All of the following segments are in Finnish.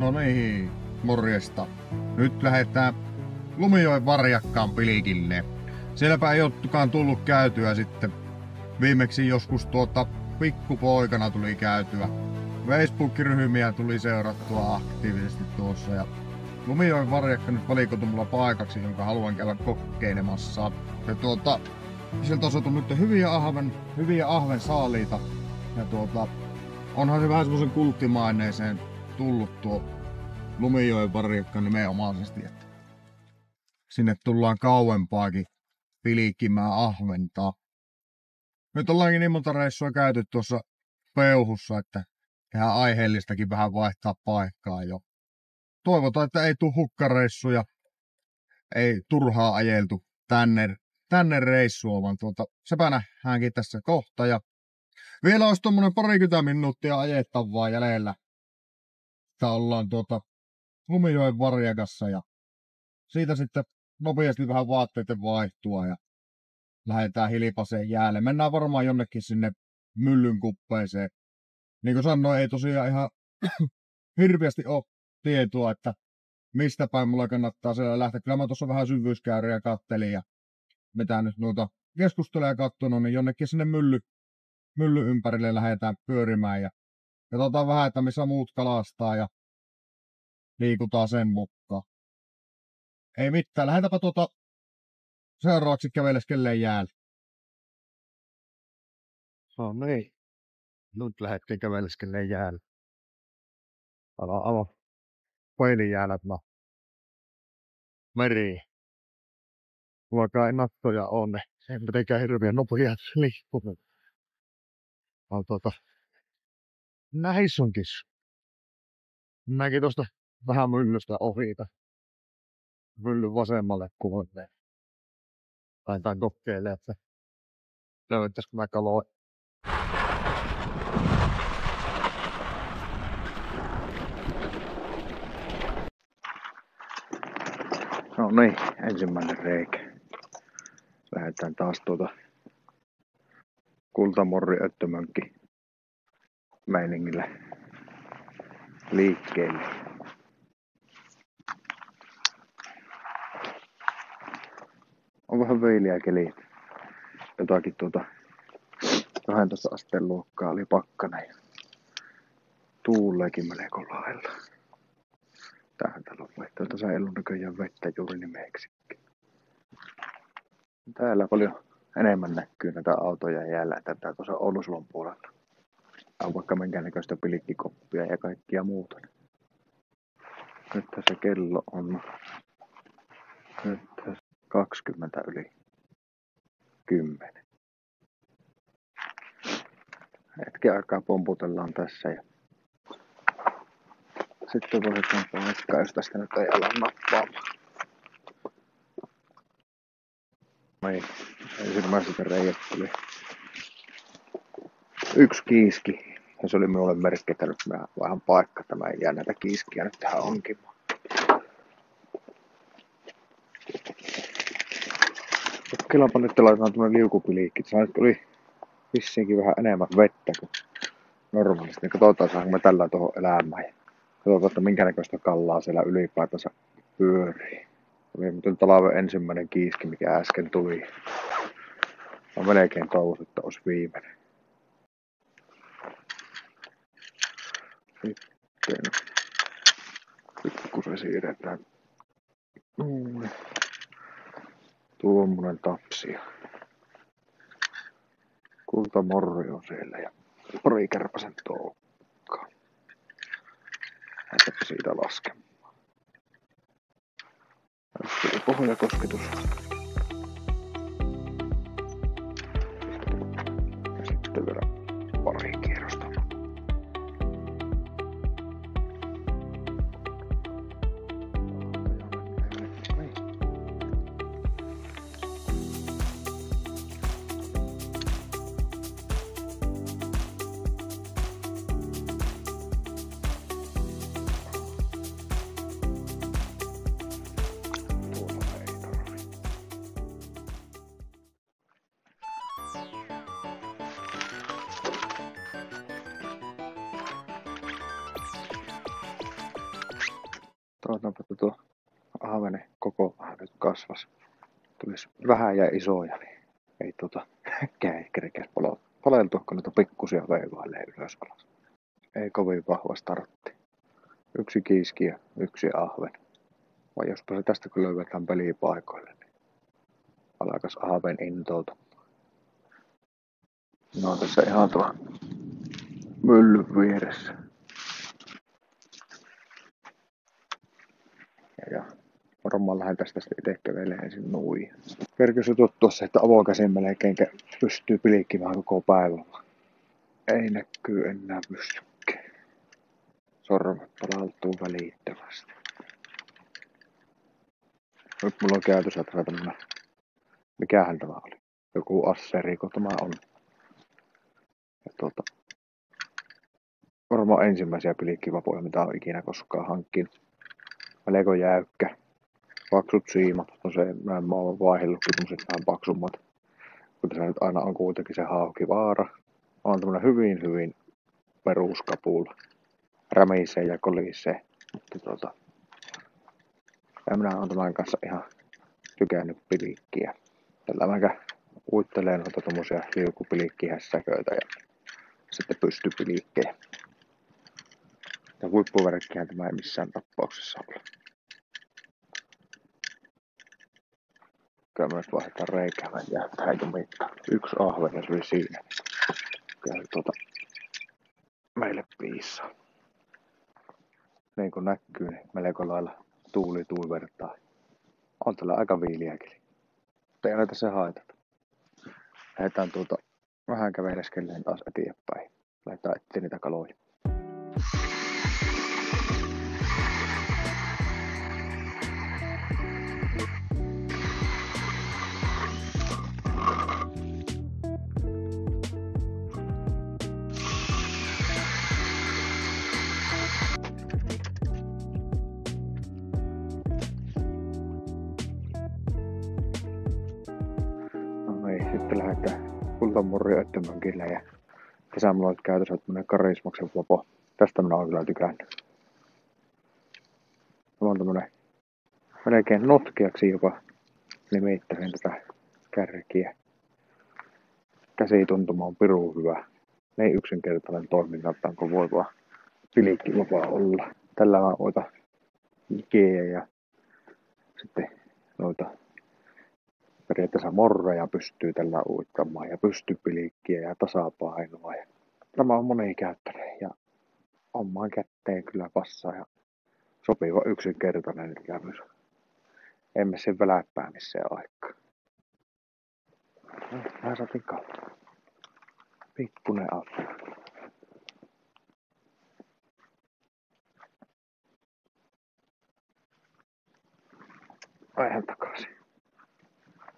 No niin, morjesta. Nyt lähdetään Lumijoen Varjakkaan Pilikille. Sielläpä ei olekaan tullut käytyä sitten. Viimeksi joskus pikkupoikana tuli käytyä. Facebook-ryhmiä tuli seurattua aktiivisesti tuossa. Ja Lumijoen Varjakka nyt valikoitu mulla paikaksi, jonka haluan käydä kokeilemassa. Ja sieltä on saatu nyt hyviä ahven saaliita. Ja onhan se vähän semmosen kulttimaineeseen tullut tuo Lumijoen Varjakka nimenomaisesti, että sinne tullaan kauempaakin pilikkimään ahventaa. Nyt ollaankin niin monta reissua käyty tuossa Peuhussa, että ihan aiheellistakin vähän vaihtaa paikkaa jo. Toivotaan, että ei tule hukkareissuja, ei turhaa ajeltu tänne reissua, vaan sepä nähdäänkin tässä kohta. Ja vielä olisi tommonen 20 minuuttia ajettavaa jäljellä. Tää ollaan Lumijoen Varjakassa ja siitä sitten nopeasti vähän vaatteiden vaihtua ja lähdetään Hilipaseen jäälle. Mennään varmaan jonnekin sinne myllyn kuppeeseen. Niin kuin sanoin, ei tosiaan ihan hirveästi ole tietoa, että mistä päin mulla kannattaa siellä lähteä. Kyllä mä tuossa vähän syvyyskäyriä kattelin ja mitä nyt keskusteluja katsonut, niin jonnekin sinne mylly ympärille lähdetään pyörimään ja katsotaan vähän, että missä muut kalastaa ja liikutaan sen mukaan. Ei mitään, lähdetäänpä seuraavaksi käveleskelleen jäälle. No niin, nyt lähdettiin käveleskelleen jäälle. Aivan paininjäällä tämä meri. Vaikka ei nattoja ole, niin se ei mitenkään hirveän nopeasti liikkunut. Vaan näissä onkin. Näki tuosta vähän myllystä ohita. Myllyn vasemmalle kuulleen. Lähdetään kokeilemaan, että löytäisikö mä kaloja. No niin, ensimmäinen reikä. Lähdetään taas kultamorri öttömönkki meiningillä liikkeelle. On vähän veiliä keliä. Jotakin 12 asteen luokkaa oli pakkana ja tuuleekin melko lailla. Tähän täällä on vettä. Tässä ei ollut näköjään vettä juuri nimeksikin. Täällä paljon enemmän näkyy näitä autoja jäällä tätä tuossa Oulusulon puolella. On vaikka minkäännäköistä pilikkikoppia ja kaikkia muuta. Nyt se kello on 20 yli 10. Hetken aikaa pomputellaan tässä ja sitten voidaan paikkaa, jos tästä nyt ei ala nappaamaan. Noin, ensimmäiseltä reiästä tuli 1 kiiski. Ja se oli minulle merkki, että nyt mä vaihan paikka, että mä en jää näitä kiiskiä nyt tähän onkimaan. Kokeillaanpa nyt laitetaan tämmönen liukupiliikki. Tässä nyt oli vissiinkin vähän enemmän vettä kuin normaalisti. Niin katsotaan, saanko me tällä tuohon elämään. Ja katsotaan, että minkä näköistä kallaa siellä ylipäätänsä pyörii. Oli nyt talven ensimmäinen kiiski, mikä äsken tuli. Mä melkein toivon, että olisi viimeinen. Sitten pikkusen siirretään. Tuommoinen tapsi. Kultamorri on siellä ja pari kärpäsen toukkaa. Lähdetään siitä laskemaan. Sitten pohjakosketus. Ja sitten vielä pari kierrosta. Toivotaanpa, että tuo ahvenen koko vähän nyt kasvas. Tulisi vähän ja isoja, niin ei kerkeä paleltua, kun niitä pikkusia veivailee ylös alas. Ei kovin vahva startti. Yksi kiiski ja yksi ahven. Vai jospa se tästä kun löydetään pelipaikoille, niin alkaisi ahven intoutua. No tässä ihan tuon myllyn vieressä. Ja varmaan lähden tästä itse kävelemään ensin nuihin. Kerkesi tuttua se, että avokäsin melkein pystyy pilkkimään koko päivän. Ei näkyy enää pystykään. Sormet palautuu välittömästi. Nyt mulla on käytössä tämmönen, mikähän tämä oli? Joku asseriko tämä on. Ja varmaan ensimmäisiä pilkkivapoja, mitä on ikinä koskaan hankkinut. Melko jäykkä. Paksut siimat. No se, mä oon vaihellutkin tämmöset vähän paksummat. Mutta se nyt aina on kuitenkin se haukivaara. On tämmönen hyvin peruskapula. Rämisee ja kolisee. Mutta ja minä oon tämän kanssa ihan tykännyt pilikkiä. Tällä mä uittelee noita tommosia liukupilikki-hässäköitä ja sitten pystypilikkejä. Ja huippuverkkihän tämä ei missään tapauksessa ole. Kyllä me nyt vaihdetaan reikää, mä en jää tähän mitään. Yksi ahven ja se oli siinä. Kyllä meille piisaa. Niin kuin näkyy, niin melko lailla tuuli tuivertaa. On tällä aika viiliäkin. Mutta ei näitä se haitata. Lähdetään vähän käveleskelleen taas eteenpäin. Lähdetään etsiä niitä kaloja. Sitten lähdetään Kultamurri Öttömönkille ja tässä mulla on käytössä tämmönen Karismaksen vapo. Tästä minä oon kyllä tykännyt. Mulla on tämmönen melkein notkeaksi jopa nimittäin tätä kärkiä. Käsituntuma on pirun hyvä. Niin yksinkertainen toiminnaltaan kuin voi vaan pilikkivapaa olla. Tällä mä oitan jikeä ja sitten noita periaatteessa morreja pystyy tällä uittamaan ja pystypilikkiä ja tasapainoa. Ja tämä on monikäyttöinen ja omaan kätteen kyllä passaa ja sopiva yksinkertainen käymys. Emme sen väläppää missään aikaa. Mä saatiin kautta. Pikkunen appi. Aihan takaisin.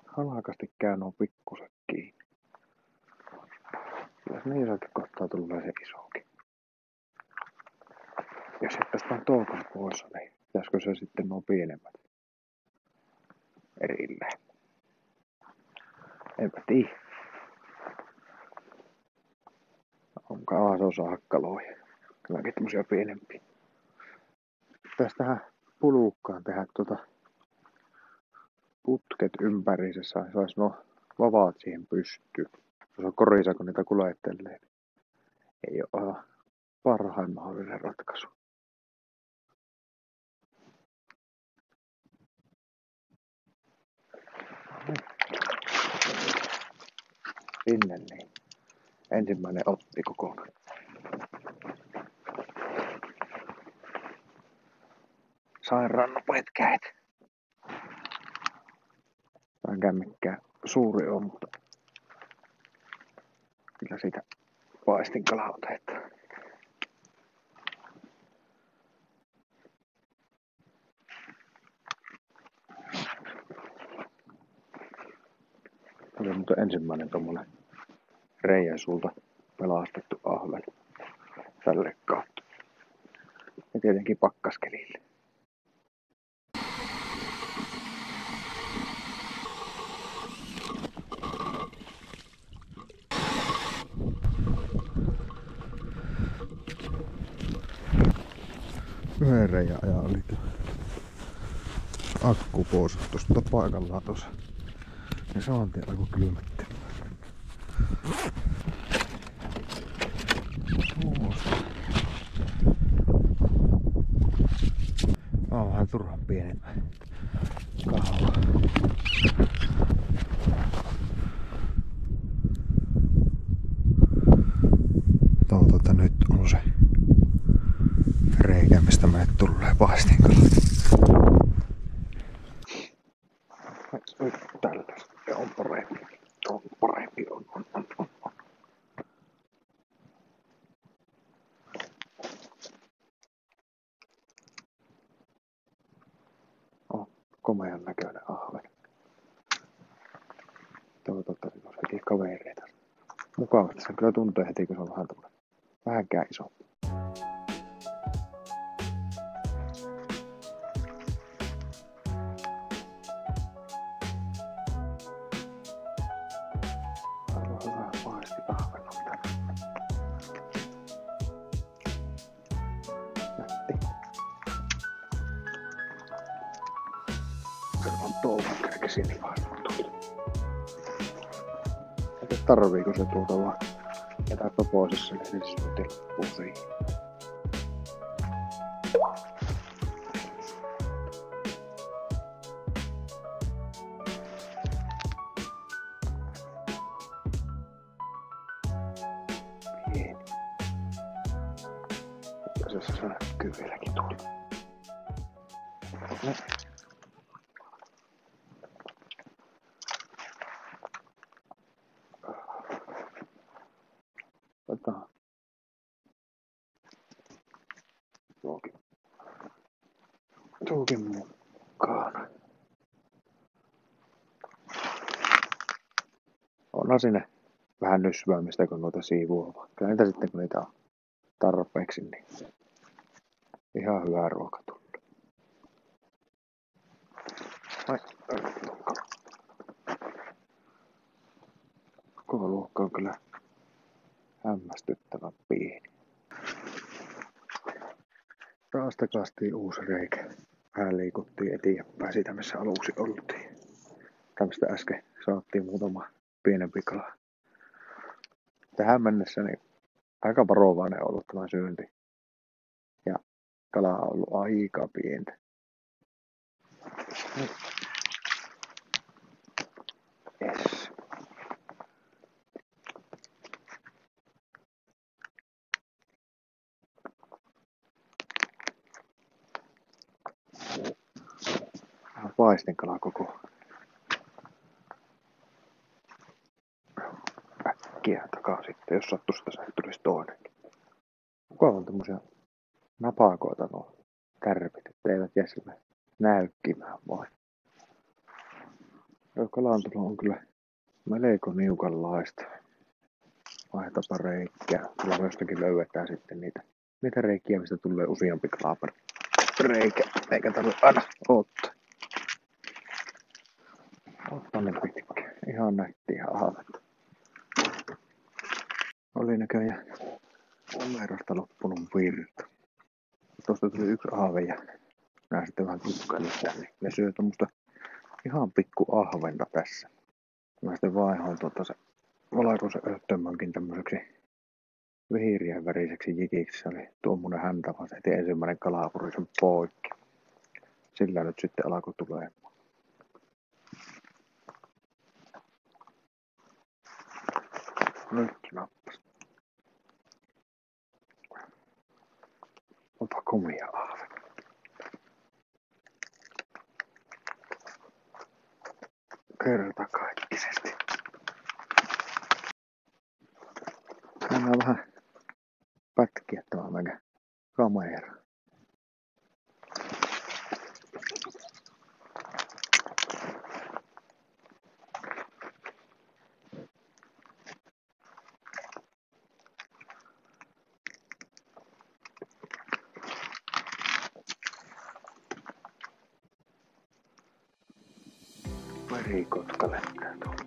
Hanakasti käy nuo pikkuset kiinni. Jos niin jossakin kohtaa tulee se isokin. Jos tästä on toukan pois, niin pitäisikö se sitten nuo pienemmät erilleen? Enpä tiedä. Onkaan se osaa hakkaloja. Kylläkin tämmösiä pienempiä. Tästähän pulukkaan tehdä putket ympäriinsä, sais vavaat siihen pystyyn. Jos on korisa, kun niitä kuljettelee, ei ole aivan parhain mahdollinen ratkaisu. Sinne niin. Ensimmäinen otti kokonaan. Sairaan nopeet käet. Vänkään mikään suuri on, mutta kyllä siitä paistin kalaa otetaan. Oli muuten ensimmäinen tommonen reijän suulta pelastettu ahven tälle kautta. Ja tietenkin pakkaskelille. Yhden reijän ajan oli akku pois tuosta paikallaan tuossa. Ja saman tien alkoi kylmättelemään. On vähän turhan pieni kahva. Toivotaan, että nyt on se reikä, mistä meille tulee paistinkalat. Nyt tällä se on parempi. On parempi. On. On komean näköinen ahven. Toivottavasti on heti kavereita. Mukavasti se kyllä tuntee heti, kun se on vähän tämmönen vähänkään iso. Aivan hyvä paisti ahven on tänne. Nätti. Se on touhun kerkesin niin painottu. Tarviiko se tuolta vaan jätääpä pois, niin se sitten loppuu siihen. Pieni. Se näkyy vieläkin tuolla. No. Otetaan tuokin mukaan. Onhan sinne vähän nysväämistä, kun noita siivuaa. Kyllä niitä sitten, kun niitä on tarpeeksi, niin ihan hyvää ruoka tulee. Koko luokka on kyllä hämmästyttävän pieni. Taas takastiin uusi reikä. Vähän liikuttiin eteenpäin siitä, missä aluksi oltiin. Tämmöistä äsken saattiin muutama pienempi kala. Tähän mennessä niin aika varovainen ollut tämä syönti. Ja kala on ollut aika pientä. Yes. Paistinkala koko äkkiä takaa sitten, jos sattuisi tässä tulisi toinen. Mukava on tämmösiä napakoita nuo kärpit, etteivät jää sille näykkimään vain. Kalantulo on kyllä melko niukanlaista. Vaihtapa reikkää. Kyllä jostakin löydetään sitten niitä reikkiä, mistä tulee useampi kala per reikä. Eikä tarvitse aina ottaa. Ottaa ne pitkään. Ihan nättiä ahvetta. Oli näköjään kamerasta loppunut virta. Tuosta tuli yksi ahve ja nää sitten vähän tukkailivat tänne. Ne syö tommoista ihan pikku ahventa tässä. Mä sitten vaihoin se valkoisen öttömänkin tämmöiseksi vihreän väriseksi jikiksi. Se oli tuommoinen häntä, vaan se heti ensimmäinen kalapuri sen poikki. Sillä nyt sitten alkoi tulemaan. Nyt nappas. Onpa komia ahve. Kertakaikkisesti. Mennään vähän pätkiä tämä meidän kamera. Merikotka lentää tuolla.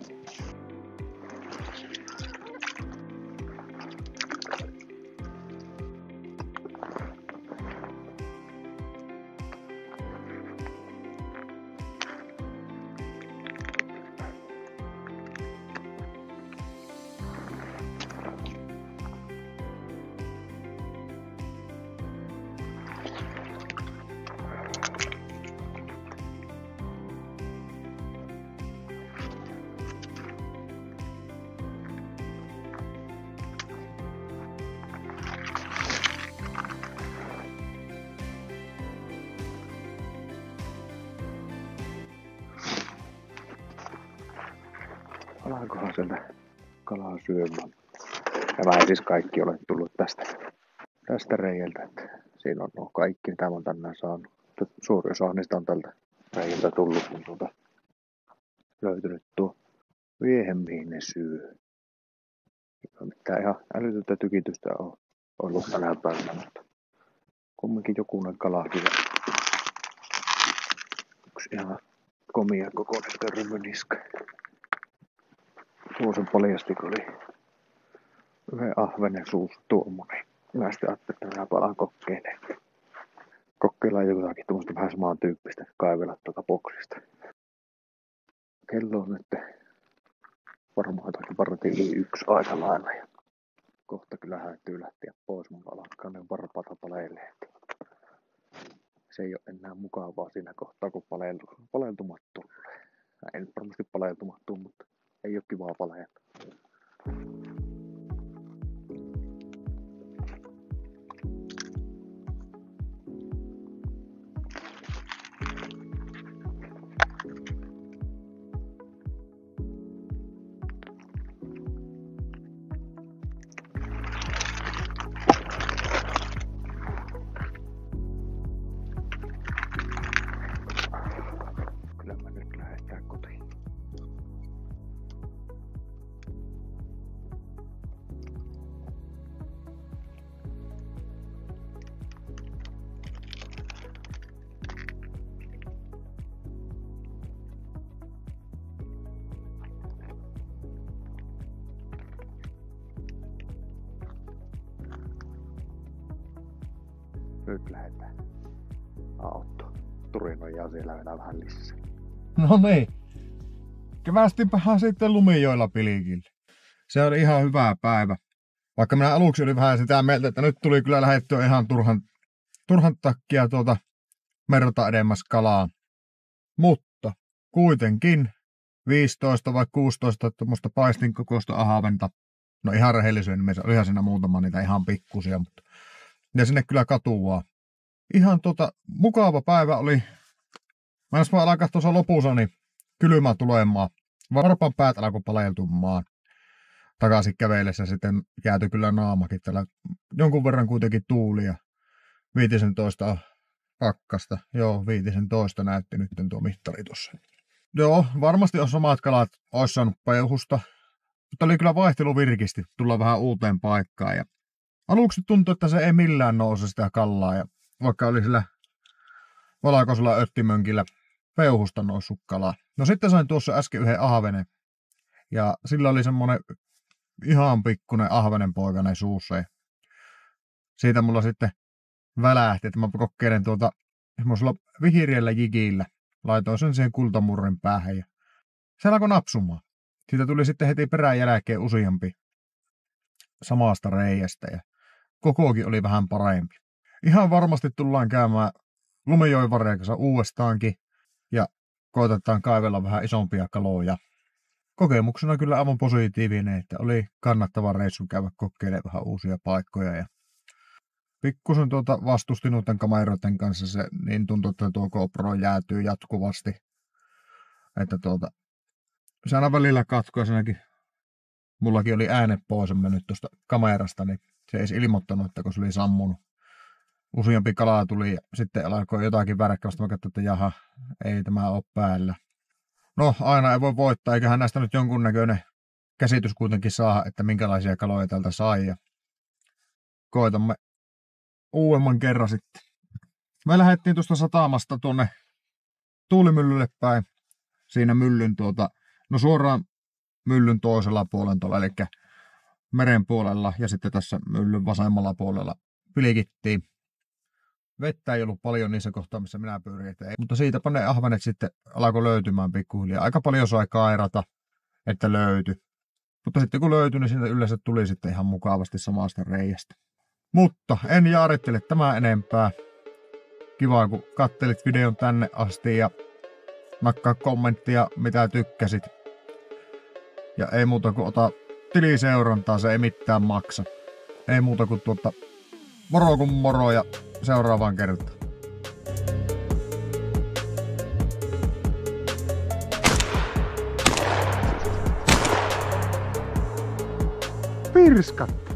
saankohan sieltä kalaa syömään. Nämä ei siis kaikki ole tullut tästä reiältä, että siinä on nuo kaikki, mitä mä oon tänään saanut. Suuri osa niistä on tältä reiältä tullut, kun löytynyt tuo viehen, mihin ne syö. Ei mitään ihan älytöntä tykitystä on ollut tänä päivänä, mutta kumminkin jokunen kalakin. Yksi ihan komia kokoinen törmyniska. Tuossa paljasti, kun oli yhden ahvenen suussa tuommoinen. Mä sitten ajattelin, että minä palaan kokeillaan jotakin tuommoista vähän samantyyppistä kaivella tuolta boksista. Kello on nyt varmaan jotakin vartin yli 1 aika lailla. Ja kohta kyllä häytyy lähteä pois. Mulla alkaa ne varpaata paleilee. Se ei ole enää mukavaa siinä kohtaa, kun paleiltumat tulee. Ei nyt varmasti paleiltumat tule, mutta ei ole kivaa paleilta. Nyt lähdetään auto. Turi nojaa siellä vielä vähän lisää. No niin. Kevästipä sitten Lumijoella Pilkille. Se oli ihan hyvä päivä. Vaikka minä aluksi olin vähän sitä mieltä, että nyt tuli kyllä lähdettyä ihan turhan takia merta edemmäs kalaa. Mutta kuitenkin 15 vai 16 tuommoista paistinkokoista ahaventa. No ihan rehellisyyden nimessä, olihan siinä muutama niitä ihan pikkusia, mutta ja sinne kyllä katuaa. Ihan mukava päivä oli. Mä jos vaan alkaa tuossa lopussa, niin kylmä tulemaan. Varpan päät alkoi paleiltumaan. Takaisin kävellessä sitten jäätyi kyllä naamakin. Täällä jonkun verran kuitenkin tuulia. 15 pakkasta. Joo, 15 näytti nyt tuo mittari tuossa. Joo, varmasti on samat kalat olisi saanut peuhusta. Mutta oli kyllä vaihtelu virkisti. Tulla vähän uuteen paikkaan. Ja aluksi tuntui, että se ei millään nouse sitä kallaa. Ja vaikka oli sillä valkoisella öttimönkillä peuhusta noussut kalaa. No sitten sain tuossa äsken yhden ahvenen. Ja sillä oli semmonen ihan pikkunen ahvenenpoikainen suussa. Ja siitä mulla sitten välähti, että mä kokeilen semmoisella vihreällä jigillä. Laitoin sen siihen kultamurrin päähän ja se alkoi napsumaan. Siitä tuli sitten heti perään jälkeen useampi samasta reiästä ja kokokin oli vähän parempi. Ihan varmasti tullaan käymään Lumijoen varjakassa uudestaankin ja koitetaan kaivella vähän isompia kaloja. Kokemuksena kyllä aivan positiivinen, että oli kannattava reissu käydä kokeilemaan vähän uusia paikkoja. Ja pikkusen vastusti noiden kameroiden kanssa se, niin tuntui, että tuo GoPro jäätyy jatkuvasti. Että se aina välillä katkoi senäkin. Mullakin oli äänet pois mennyt tuosta kamerasta, niin se ei edes ilmoittanut, että kun se oli sammunut. Useampi kalaa tuli ja sitten alkoi jotakin värkkävästä. Mä katsoin, että jaha, ei tämä ole päällä. No, aina ei voi voittaa, eiköhän näistä nyt jonkunnäköinen käsitys kuitenkin saa, että minkälaisia kaloja täältä sai. Ja koitamme uudemman kerran sitten. Me lähdettiin tuosta satamasta tuonne tuulimyllylle päin. Siinä myllyn no suoraan myllyn toisella puolella, eli meren puolella ja sitten tässä myllyn vasemmalla puolella pilkittiin. Vettä ei ollut paljon niissä kohtaa, missä minä pyörin, mutta siitäpä ne ahvenet sitten alkoi löytymään pikkuhiljaa. Aika paljon sai kairata, että löytyi. Mutta sitten kun löytyi, niin siitä yleensä tuli sitten ihan mukavasti samasta reiästä. Mutta en jaarittele tämän enempää. Kiva, kun kattelit videon tänne asti ja nakkaa kommenttia, mitä tykkäsit. Ja ei muuta kuin ota tiliseurantaa, se ei mitään maksa. Ei muuta kuin moro kun moro ja seuraavaan kertaan. pirskattaa.